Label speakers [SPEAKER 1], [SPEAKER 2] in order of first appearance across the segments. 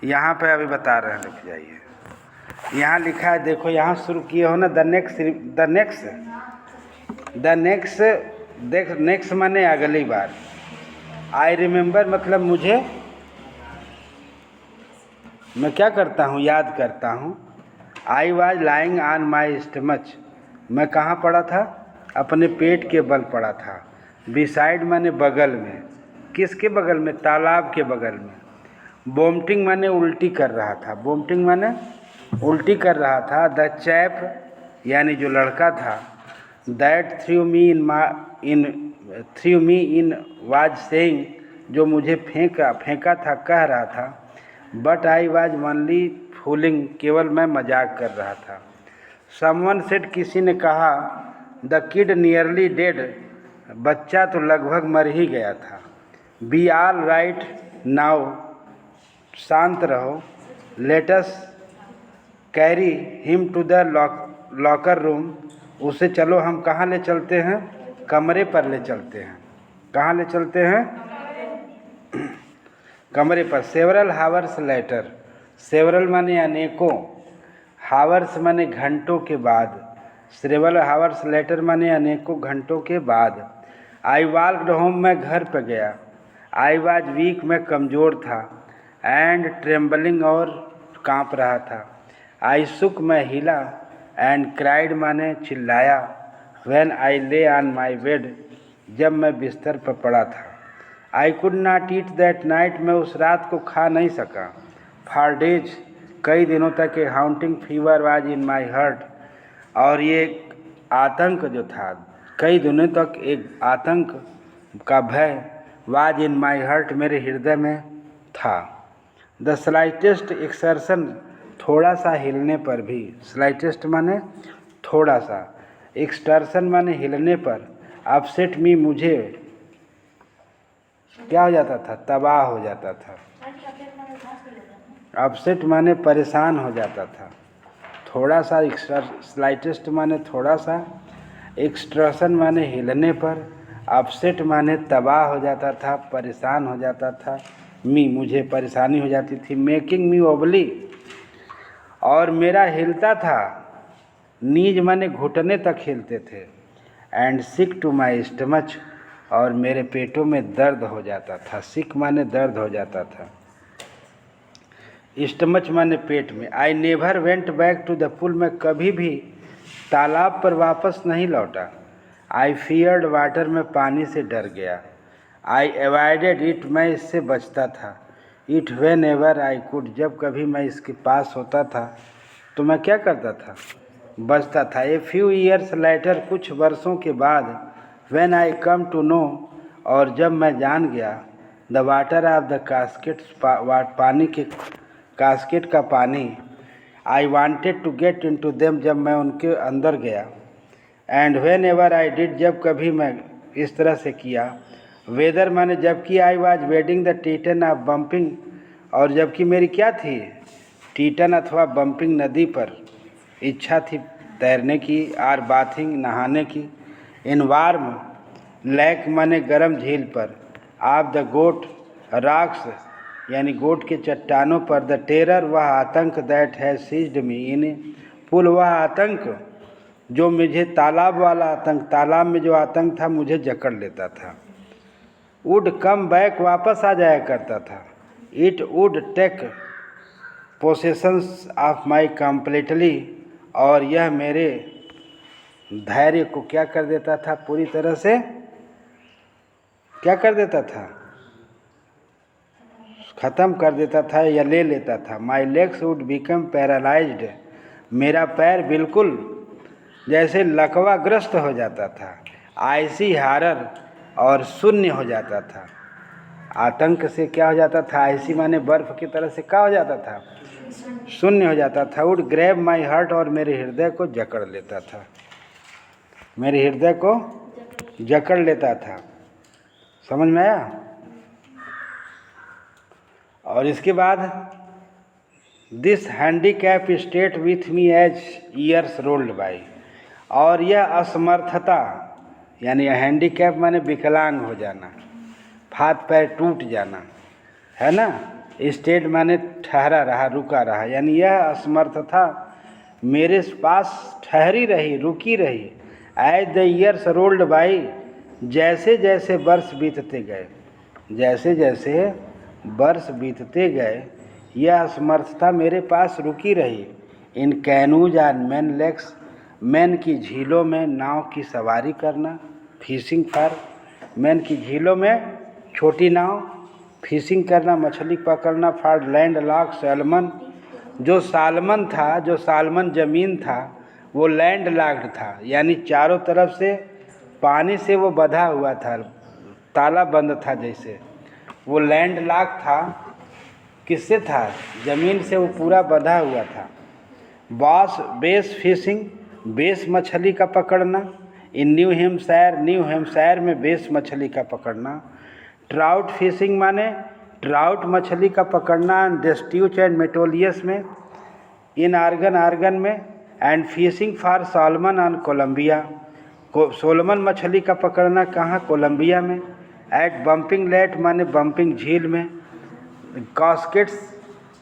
[SPEAKER 1] यहाँ पे अभी बता रहे हैं, लिख जाइए। यहाँ लिखा है, देखो यहाँ शुरू किए हो ना, द नेक्स्ट माने अगली बार। आई रिमेंबर मतलब मुझे, मैं क्या करता हूँ, याद करता हूँ। I was lying on my stomach, मैं कहाँ पड़ा था, अपने पेट के बल पड़ा था। बिसाइड माने बगल में, किसके बगल में, तालाब के बगल में। वोमिटिंग माने उल्टी कर रहा था, वोमिटिंग माने उल्टी कर रहा था। द चैप यानी जो लड़का था, that through me in was saying, जो मुझे फेंका था, कह रहा था। But I was only fooling, केवल मैं मजाक कर रहा था। समवन सेड, किसी ने कहा। द किड नियरली डेड, बच्चा तो लगभग मर ही गया था। बी ऑल राइट नाउ, शांत रहो। Let's carry him to the locker room, उसे चलो हम कहाँ ले चलते हैं, कमरे पर ले चलते हैं। कहाँ ले चलते हैं, कमरे पर। सेवरल हावर्स लेटर, सेवरल माने अनेकों, हावर्स माने घंटों के बाद, सेवरल हावर्स लेटर माने अनेकों घंटों के बाद। आई वॉल्कड होम, मैं घर पर गया। आई वाज वीक, मैं कमज़ोर था। एंड ट्रेम्बलिंग, और काँप रहा था। आई सुक, मैं हिला। एंड क्राइड माने चिल्लाया। व्हेन आई ले ऑन माई बेड, जब मैं बिस्तर पर पड़ा था। I could not eat that night, मैं उस रात को खा नहीं सका। फॉर डेज, कई दिनों तक a haunting fever was in my heart, और ये आतंक जो था, कई दिनों तक एक आतंक का भय, वाज इन माई हार्ट, मेरे हृदय में था। द स्लाइटेस्ट एक्सर्शन, थोड़ा सा हिलने पर भी, स्लाइटेस्ट माने थोड़ा सा, एक्सटर्शन माने हिलने पर, अपसेट मी, मुझे क्या हो जाता था, तबाह हो जाता था। अपसेट माने परेशान हो जाता था। थोड़ा सा, स्लाइटेस्ट माने थोड़ा सा, एक्सट्रशन माने हिलने पर, अपसेट माने तबाह हो जाता था, परेशान हो जाता था। मी, मुझे परेशानी हो जाती थी। मेकिंग मी ओबली, और मेरा हिलता था। नीज माने घुटने तक हिलते थे। And sick to my stomach, और मेरे पेटों में दर्द हो जाता था। सिक माने दर्द हो जाता था, स्टमच माने पेट में। I never went back to the pool, मैं कभी भी तालाब पर वापस नहीं लौटा। आई फियर्ड वाटर, में पानी से डर गया। आई अवॉइडेड इट, मैं इससे बचता था। It when ever I could, जब कभी मैं इसके पास होता था तो मैं क्या करता था, बचता था। ए फ्यू ईयर्स लेटर, कुछ वर्षों के बाद। When I come to know, और जब मैं जान गया। The water of the casket, पानी के कास्केट का पानी। I wanted to get into them, जब मैं उनके अंदर गया। And whenever I did, जब कभी मैं इस तरह से किया। वेदर माने जबकि, I was wading the Tieton of Bumping, और जबकि मेरी क्या थी, टीटन अथवा बम्पिंग नदी पर इच्छा थी तैरने की, आर बाथिंग, नहाने की। इन वार्म लैक माने गर्म झील पर। ऑफ द गोट रॉक्स, यानी गोट के चट्टानों पर। द टेरर, वह आतंक। दैट हैज सीज्ड मी इन पुल, वह आतंक जो मुझे, तालाब वाला आतंक, तालाब में जो आतंक था मुझे जकड़ लेता था। वुड कम बैक, वापस आ जाया करता था। It would take possessions of my completely, और यह मेरे धैर्य को क्या कर देता था, पूरी तरह से क्या कर देता था, ख़त्म कर देता था या ले लेता था। My legs would become paralysed, मेरा पैर बिल्कुल जैसे लकवाग्रस्त हो जाता था। आइसी हारर, और शून्य हो जाता था। आतंक से क्या हो जाता था, आइसी माने बर्फ़ की तरह से क्या हो जाता था, शून्य हो जाता था। वुड ग्रैब माई हार्ट, और मेरे हृदय को जकड़ लेता था, मेरे हृदय को जकड़ लेता था। समझ में आया। और इसके बाद, this handicap state with me as years rolled by, और यह असमर्थता, यानी हैंडीकैप माने विकलांग हो जाना, हाथ पैर टूट जाना, है ना। स्टेट माने ठहरा रहा, रुका रहा, यानी यह असमर्थता मेरे पास ठहरी रही, रुकी रही। As the years rolled by, जैसे जैसे वर्ष बीतते गए, जैसे जैसे वर्ष बीतते गए, यह असमर्थता मेरे पास रुकी रही। इन कैनूज एंड मैन लेक्स, मैन की झीलों में नाव की सवारी करना, फिशिंग फॉर, मैन की झीलों में छोटी नाव, फिशिंग करना, मछली पकड़ना, फॉर लैंड लॉक सैल्मन, जो सालमन था, जो सालमन ज़मीन था वो लैंड लॉक्ड था, यानी चारों तरफ से पानी से वो बंधा हुआ था, ताला बंद था, जैसे वो लैंड लॉक था। किससे था? ज़मीन से वो पूरा बंधा हुआ था। बॉस बेस फिशिंग, बेस मछली का पकड़ना। इन न्यू हेम्पशायर, न्यू हेम्पशायर में बेस मछली का पकड़ना। ट्राउट फिशिंग माने ट्राउट मछली का पकड़ना। डेस्ट्यूच एंड मेटोलियस में, इन आर्गन, आर्गन में। And fishing for salmon on Columbia, salmon मछली का पकड़ना कहाँ? कोलंबिया में। एट बम्पिंग लेट माने बम्पिंग झील में। कास्केट्स,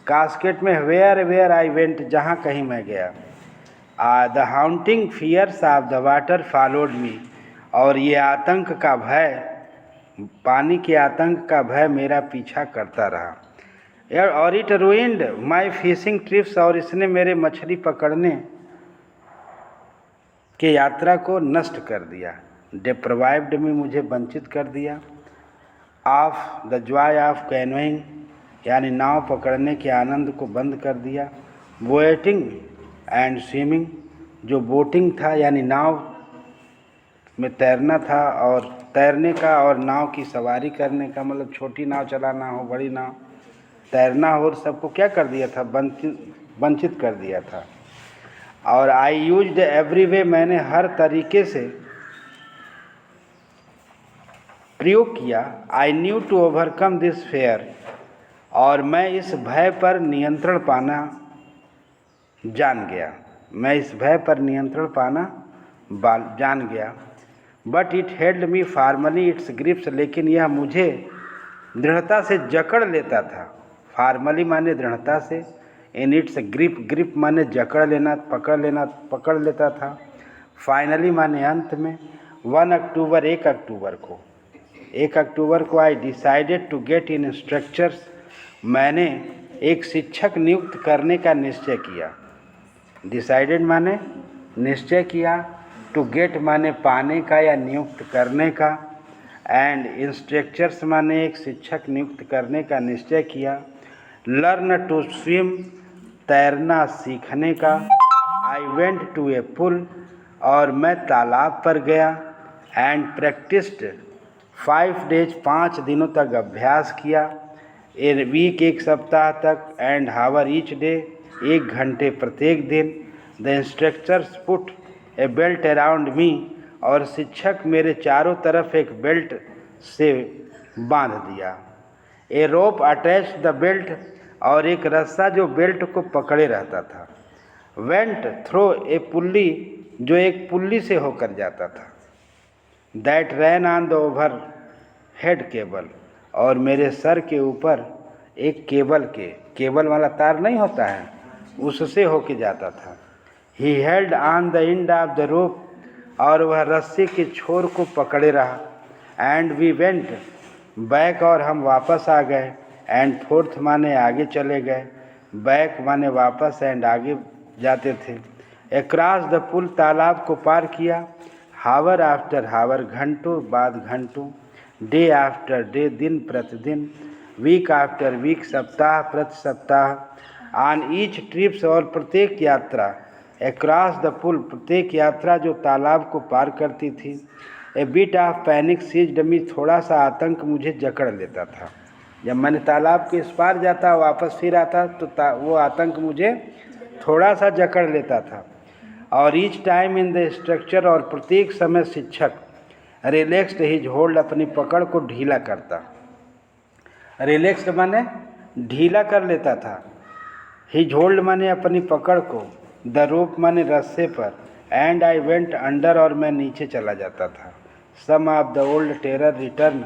[SPEAKER 1] कास्केट में वेयर वेयर आई वेंट, जहाँ कहीं मैं गया। The haunting fears of the water followed me, और ये आतंक का भय, पानी के आतंक का भय मेरा पीछा करता रहा। और it ruined my fishing trips, और इसने मेरे मछली पकड़ने के यात्रा को नष्ट कर दिया। डिप्राइव्ड में, मुझे वंचित कर दिया। Of the Joy of canoeing, यानी नाव पकड़ने के आनंद को बंद कर दिया। बोटिंग एंड स्विमिंग, जो बोटिंग था यानी नाव में तैरना था, और तैरने का और नाव की सवारी करने का, मतलब छोटी नाव चलाना हो, बड़ी नाव तैरना हो, सबको क्या कर दिया था? वंचित कर दिया था। और आई यूज्ड एवरी वे, मैंने हर तरीके से प्रयोग किया। I knew to overcome this fear, और मैं इस भय पर नियंत्रण पाना जान गया, मैं इस भय पर नियंत्रण पाना जान गया। But it held me firmly its grips, लेकिन यह मुझे दृढ़ता से जकड़ लेता था। फार्मली माने दृढ़ता से, इन इट्स ग्रिप, ग्रिप माने जकड़ लेना, पकड़ लेना, पकड़ लेता था। फाइनली माने अंत में। 1 अक्टूबर, 1 अक्टूबर को, 1 अक्टूबर को I decided to get in instructors, मैंने एक शिक्षक नियुक्त करने का निश्चय किया। डिसाइडेड माने निश्चय किया, टू गेट माने पाने का या नियुक्त करने का, एंड इंस्ट्रक्चर्स माने एक शिक्षक नियुक्त करने का निश्चय किया। लर्न टू स्विम, तैरना सीखने का। आई वेंट टू ए पुल, और मैं तालाब पर गया। एंड प्रैक्टिस्ड 5 डेज, 5 दिनों तक अभ्यास किया। ए वीक, 1 सप्ताह तक। एंड हावर ईच डे, 1 घंटे प्रत्येक दिन। The instructors put A belt around me, और शिक्षक मेरे चारों तरफ एक बेल्ट से बांध दिया। ए रोप अटैच द बेल्ट, और एक रस्सा जो बेल्ट को पकड़े रहता था। वेंट थ्रो ए पुल्ली, जो एक पुल्ली से होकर जाता था। That ran on the overhead cable, और मेरे सर के ऊपर एक केबल वाला तार नहीं होता है, उससे होके जाता था। He held on the end of the rope, और वह रस्सी के छोर को पकड़े रहा। एंड वी वेंट बैक, और हम वापस आ गए। एंड फोर्थ माने आगे चले गए, बैक माने वापस, एंड आगे जाते थे। अक्रॉस द पुल, तालाब को पार किया। हावर आफ्टर हावर, घंटों बाद घंटों। डे आफ्टर डे, दिन प्रतिदिन। वीक आफ्टर वीक, सप्ताह प्रति सप्ताह। ऑन ईच ट्रिप्स, और प्रत्येक यात्रा। अक्रॉस द पुल, प्रत्येक यात्रा जो तालाब को पार करती थी। A bit of panic seized me, थोड़ा सा आतंक मुझे जकड़ लेता था। जब मैंने तालाब के इस पार जाता, वापस फिर आता, तो वो आतंक मुझे थोड़ा सा जकड़ लेता था। और each time in the structure, और प्रत्येक समय शिक्षक रिलैक्स्ड हिज होल्ड, अपनी पकड़ को ढीला करता। रिलैक्स्ड माने ढीला कर लेता था। हिज होल्ड माने अपनी पकड़ को। द रोप माने रस्से पर। एंड आई वेंट अंडर, और मैं नीचे चला जाता था। Some of the old terror return,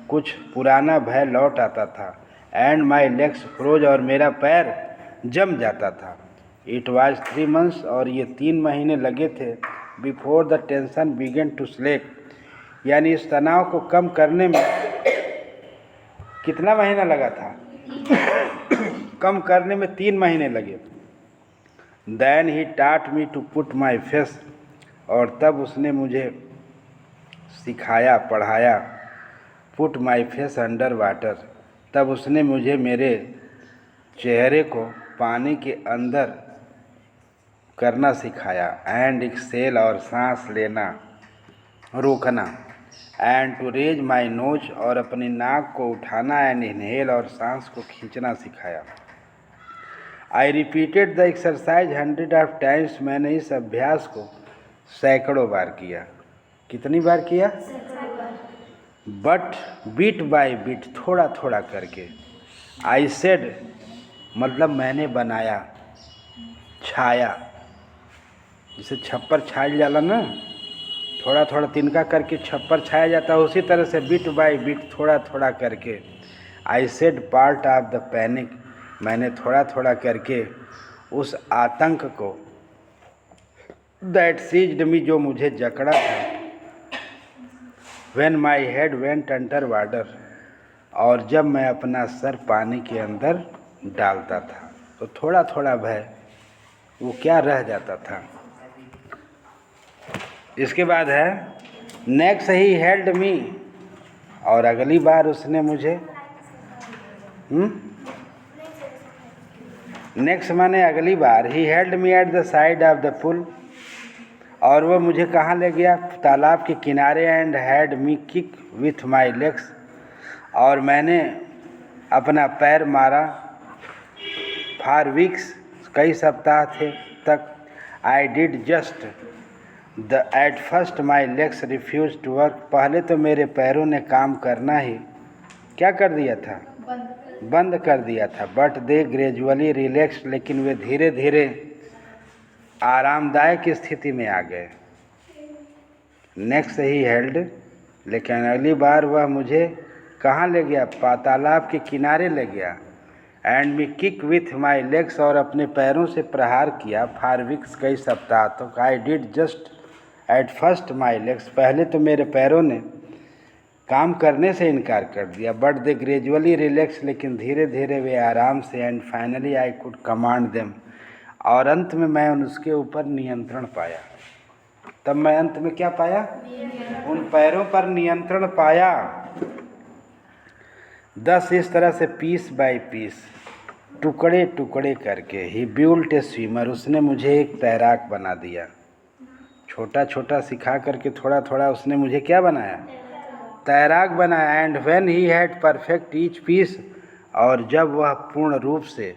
[SPEAKER 1] कुछ पुराना भय लौट आता था। एंड माई लेग्स फ्रोज, और मेरा पैर जम जाता था। इट वॉज 3 months, और ये 3 महीने लगे थे before the tension began to slack, यानी इस तनाव को कम करने में कितना महीना लगा था? कम करने में 3 महीने लगे। Then he taught me to put my face, और तब उसने मुझे सिखाया, पढ़ाया, put my face under water, तब उसने मुझे मेरे चेहरे को पानी के अंदर करना सिखाया, एंड एक्सेल, और सांस लेना रोकना, and to raise my nose, और अपनी नाक को उठाना, एंड इनहेल, और सांस को खींचना सिखाया। I repeated the exercise 100 times, मैंने इस अभ्यास को सैकड़ों बार किया। कितनी बार किया? बट बीट बाय बीट, थोड़ा थोड़ा करके। आई सेड, मतलब मैंने बनाया, छाया, जिसे छप्पर छाया जाला ना, थोड़ा थोड़ा तिनका करके छप्पर छाया जाता है, उसी तरह से बीट बाय बीट, थोड़ा थोड़ा करके। I said part of the panic, मैंने थोड़ा थोड़ा करके उस आतंक को, दैट सीज्ड मी, जो मुझे जकड़ा था, when my head went under water, और जब मैं अपना सर पानी के अंदर डालता था, तो थोड़ा थोड़ा भय वो क्या रह जाता था। इसके बाद है नेक्स्ट ही हेल्ड मी, और अगली बार उसने मुझे, नेक्स्ट माने अगली बार, he held me at the side of the pool, और वह मुझे कहाँ ले गया? तालाब के किनारे, and had me kick with my legs, और मैंने अपना पैर मारा, फॉर वीक्स, कई सप्ताह थे तक। I did just the at first my legs refuse to work, पहले तो मेरे पैरों ने काम करना ही क्या कर दिया था? बंद कर दिया था। बट दे ग्रेजुअली रिलैक्स, लेकिन वे धीरे धीरे आरामदायक स्थिति में आ गए। नेक्स्ट ही हेल्ड, लेकिन अगली बार वह मुझे कहाँ ले गया? तालाब के किनारे ले गया, and me kick with my legs, और अपने पैरों से प्रहार किया, फॉर वीक्स, कई सप्ताह तक। I did just eight first my legs, पहले तो मेरे पैरों ने काम करने से इनकार कर दिया। बट दे ग्रेजुअली रिलैक्स, लेकिन धीरे धीरे वे आराम से। And finally I could command them, और अंत में मैं उसके ऊपर नियंत्रण पाया। तब मैं अंत में क्या पाया? उन पैरों पर नियंत्रण पाया। दस इस तरह से पीस बाय पीस, टुकड़े टुकड़े करके, ही बिल्ट ए स्विमर, उसने मुझे एक तैराक बना दिया। छोटा छोटा सिखा करके थोड़ा थोड़ा उसने मुझे क्या बनाया? तैराक बनाया। And when he had perfect each piece, और जब वह पूर्ण रूप से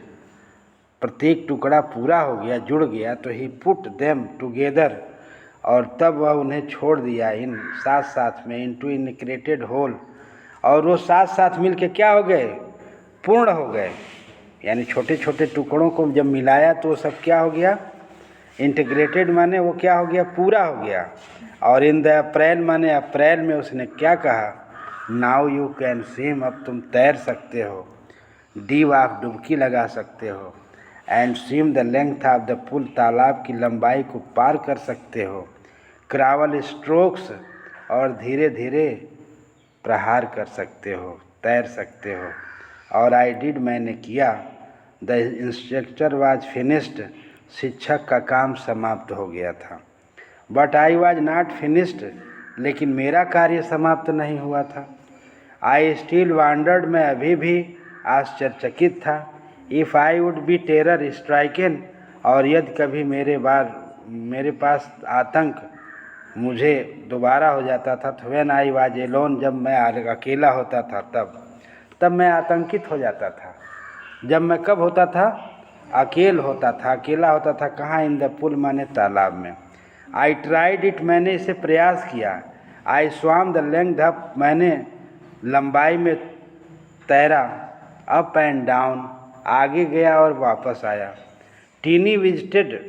[SPEAKER 1] प्रत्येक टुकड़ा पूरा हो गया, जुड़ गया, तो ही पुट देम टुगेदर, और तब वह उन्हें छोड़ दिया इन साथ साथ में, इनटू इंटीग्रेटेड होल, और वो साथ साथ मिल के क्या हो गए? पूर्ण हो गए। यानी छोटे छोटे टुकड़ों को जब मिलाया तो वो सब क्या हो गया? इंटीग्रेटेड माने वो क्या हो गया? पूरा हो गया। और इन द अप्रैल माने अप्रैल में उसने क्या कहा? नाउ यू कैन स्विम, अब तुम तैर सकते हो। डीप आप डुबकी लगा सकते हो। And swim the length of the pool, तालाब की लंबाई को पार कर सकते हो। क्रावल स्ट्रोक्स, और धीरे धीरे प्रहार कर सकते हो, तैर सकते हो। और आई डिड, मैंने किया। द इंस्ट्रक्टर वाज फिनिश्ड, शिक्षक का काम समाप्त हो गया था। But I was not finished, लेकिन मेरा कार्य समाप्त नहीं हुआ था। आई स्टिल वांडर्ड, मैं अभी भी आश्चर्यचकित था। If I would be terror stricken, और यदि कभी मेरे पास आतंक मुझे दोबारा हो जाता था, तो व्हेन आई वाज एलोन, जब मैं अकेला होता था तब मैं आतंकित हो जाता था। जब मैं कब होता था? अकेला होता था। कहाँ? इन द पुल माने तालाब में। आई ट्राइड इट, मैंने इसे प्रयास किया। आई स्वाम द लेंथ अप, मैंने लंबाई में तैरा। अप एंड डाउन, आगे गया और वापस आया। टीनी विजिटेड,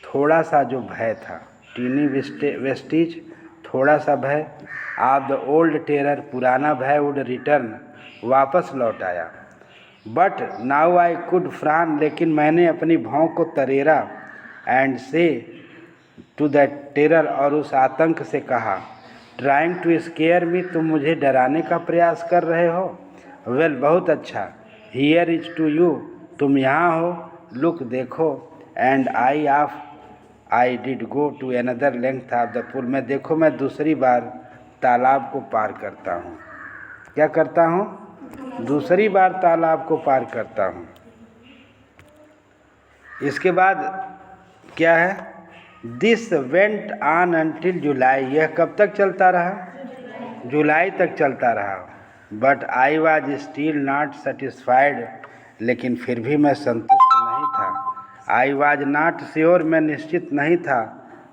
[SPEAKER 1] थोड़ा सा जो भय था, टीनी वेस्टिज, थोड़ा सा भय। ऑफ द ओल्ड टेरर, पुराना भय। वुड रिटर्न, वापस लौट आया। बट नाउ आई कुड फ्रान, लेकिन मैंने अपनी भौं को तरेरा, एंड से टू द टेरर, और उस आतंक से कहा, ट्राइंग टू स्केयर मी, तुम मुझे डराने का प्रयास कर रहे हो। वेल, बहुत अच्छा, हियर इज टू यू, तुम यहाँ हो, लुक, देखो, and I did go to another length of the pool, मैं देखो मैं दूसरी बार तालाब को पार करता हूँ। क्या करता हूँ? दूसरी बार तालाब को पार करता हूँ। इसके बाद क्या है? दिस वेंट ऑन अंटिल जुलाई, यह कब तक चलता रहा? जुलाई तक चलता रहा। But I was still not satisfied, लेकिन फिर भी मैं संतुष्ट नहीं था। आई वॉज नॉट श्योर, मैं निश्चित नहीं था,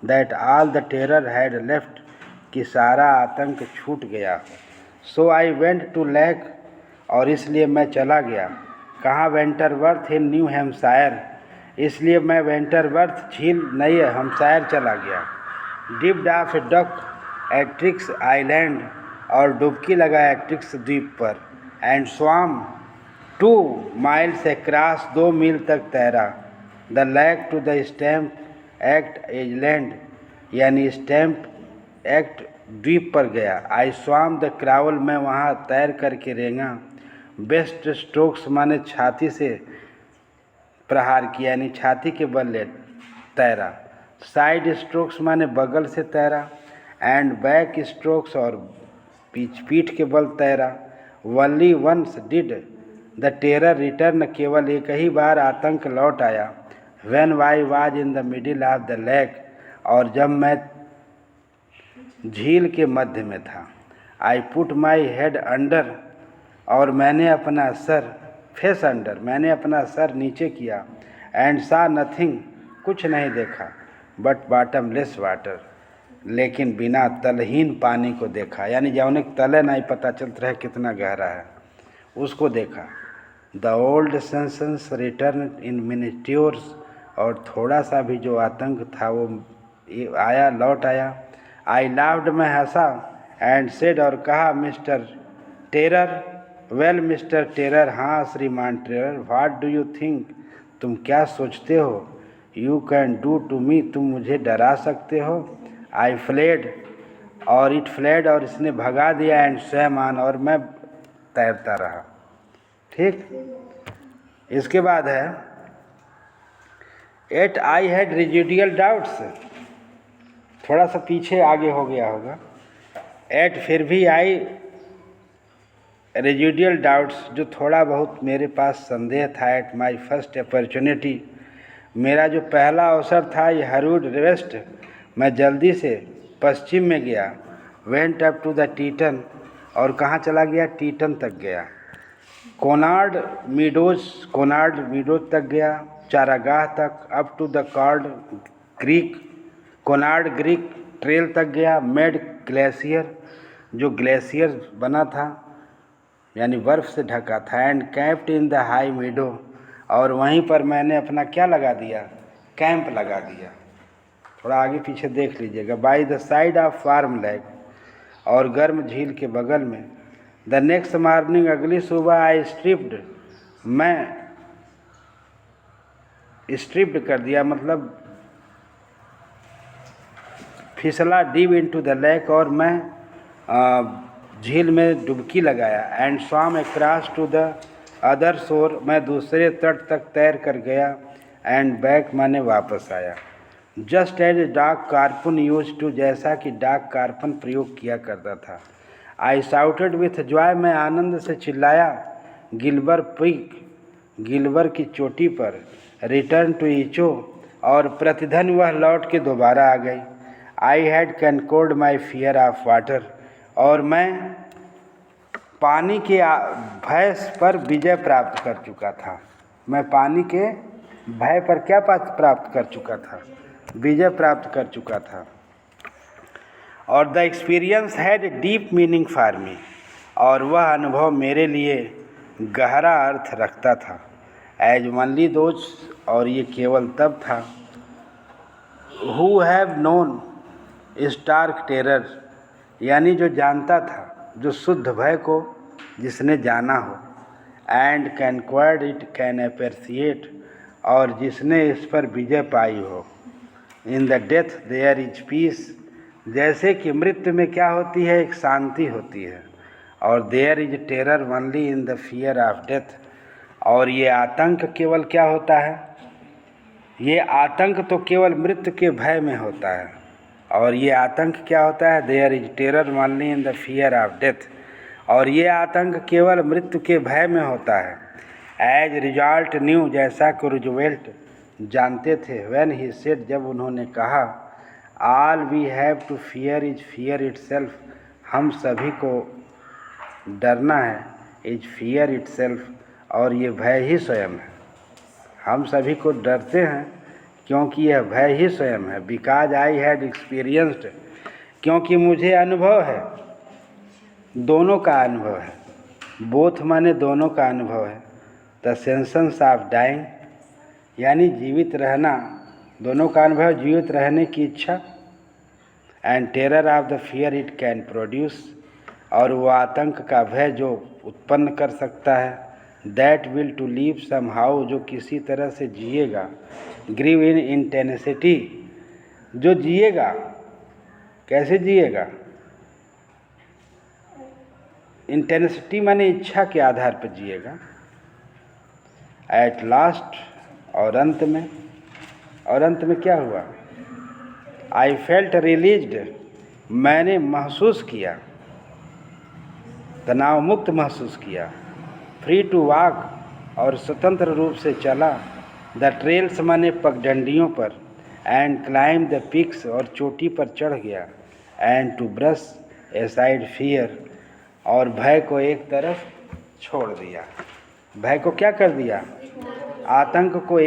[SPEAKER 1] that all the terror had left, कि सारा आतंक छूट गया। सो आई वेंट टू लेक, और इसलिए मैं चला गया। कहाँ? वेंटरवर्थ इन न्यू हैम्पशायर, इसलिए मैं वेंटरवर्थ झील नई हैम्पशायर चला गया। डिप्ड ऑफ डक एट्रिक्स आइलैंड, और डुबकी लगा एट्रिक्स द्वीप पर। एंड स्वाम 2 miles अक्रॉस, 2 मील तक तैरा। The lake to the stamp act island, यानी स्टैम्प एक्ट द्वीप पर गया। आई स्वाम द क्राउल, मैं वहाँ तैर करके रेंगा। बेस्ट स्ट्रोक्स माने छाती से प्रहार किया, यानी छाती के बल ले तैरा। साइड स्ट्रोक्स माने बगल से तैरा। एंड बैक स्ट्रोक्स, और पीठ के बल तैरा। Only once did the terror return, केवल एक ही बार आतंक लौट आया। When I was in the middle of the lake, और जब मैं झील के मध्य में था। I put my head under, और मैंने अपना सर, फेस अंडर, मैंने अपना सर नीचे किया। एंड सा नथिंग, कुछ नहीं देखा। बट बॉटमलेस वाटर, लेकिन बिना तलहीन पानी को देखा, यानी जौने तले नहीं पता चलता रहे कितना गहरा है, उसको देखा। द ओल्ड सेंसेंस रिटर्न इन मिनिट्योर्स, और थोड़ा सा भी जो आतंक था वो आया, लौट आया। आई लाफ्ड, मैं हंसा। एंड सेड, और कहा, mister terror, well mister terror, हाँ श्रीमान terror, what do you think, तुम क्या सोचते हो? You can do to me, तुम मुझे डरा सकते हो। आई फ्लेड, और इट फ्लेड, और इसने भगा दिया। एंड स्वयं ऑन, और मैं तैरता रहा। ठीक। इसके बाद है, at I had residual doubts, थोड़ा सा पीछे आगे हो गया होगा। एट, फिर भी आई रेजिडुअल डाउट्स, जो थोड़ा बहुत मेरे पास संदेह था। एट माई फर्स्ट अपॉर्चुनिटी, मेरा जो पहला अवसर था, ये हरूड वेस्ट, मैं जल्दी से पश्चिम में गया। वेंट अप टू द टीटन, और कहाँ चला गया? टीटन तक गया। कोनार्ड मीडोज तक गया, चारागाह तक। Up to the Conard Greek trail तक गया। मेड ग्लेशियर, जो ग्लेशियर बना था, यानी बर्फ़ से ढका था। And camped in the high meadow, और वहीं पर मैंने अपना क्या लगा दिया? कैंप लगा दिया। थोड़ा आगे पीछे देख लीजिएगा। By the side of warm lake, और गर्म झील के बगल में। द नेक्स्ट मॉर्निंग, अगली सुबह, आई स्ट्रिप्ड, मैं स्ट्रिप्ड कर दिया, मतलब फिसला, डीप इनटू द लेक, और मैं झील में डुबकी लगाया। एंड स्वाम अक्रॉस टू द अदर शोर, मैं दूसरे तट तक तैर कर गया। एंड बैक, माने वापस आया। जस्ट एज डाक कार्पन यूज टू, जैसा कि डाक कार्पन प्रयोग किया करता था। आई साउटेड विथ जॉय, मैं आनंद से चिल्लाया। गिलबर पीक, गिलबर की चोटी पर। रिटर्न टू ईचो, और प्रतिधन वह लौट के दोबारा आ गई। I had conquered my fear of water, और मैं पानी के भय पर विजय प्राप्त कर चुका था। मैं पानी के भय पर क्या प्राप्त कर चुका था? विजय प्राप्त कर चुका था। और the experience had deep meaning for me, और वह अनुभव मेरे लिए गहरा अर्थ रखता था। एज ओनली दोज, और ये केवल तब था, who have known stark terror, यानी जो जानता था, जो शुद्ध भय को जिसने जाना हो। And conquered it can appreciate, और जिसने इस पर विजय पाई हो। In the death there is peace, जैसे कि मृत्यु में क्या होती है, एक शांति होती है। और there is terror only in the fear of death, और ये आतंक केवल क्या होता है, ये आतंक तो केवल मृत्यु के भय में होता है। और ये आतंक क्या होता है, there is terror only in the fear of death, और ये आतंक केवल मृत्यु के भय में होता है। एज रिजल्ट न्यू, जैसा कि रूजवेल्ट जानते थे, व्हेन ही सेड, जब उन्होंने कहा, all we have to fear is fear itself, हम सभी को डरना है, इज फियर इटसेल्फ, और ये भय ही स्वयं है। हम सभी को डरते हैं क्योंकि यह भय ही स्वयं है। बिकॉज आई हैड एक्सपीरियंस्ड, क्योंकि मुझे अनुभव है, दोनों का अनुभव है, बोथ माने दोनों का अनुभव है। द सेंसेस ऑफ डाइंग, यानी जीवित रहना, दोनों का अनुभव, जीवित रहने की इच्छा, and terror of the fear it can produce, और वो आतंक का भय जो उत्पन्न कर सकता है। That will to live somehow, जो किसी तरह से जिएगा। ग्रीव इन इंटेंसिटी, जो जिएगा, कैसे जिएगा, इंटेंसिटी माने इच्छा के आधार पर जिएगा। एट लास्ट, और अंत में, और अंत में क्या हुआ, आई फेल्ट रिलीज्ड, मैंने महसूस किया, तनाव मुक्त महसूस किया। फ्री टू वॉक, और स्वतंत्र रूप से चला। द ट्रेल्स माने पगडंडियों पर। एंड क्लाइम द पिक्स, और चोटी पर चढ़ गया। And to brush aside fear, और भय को एक तरफ छोड़ दिया। भय को क्या कर दिया, आतंक को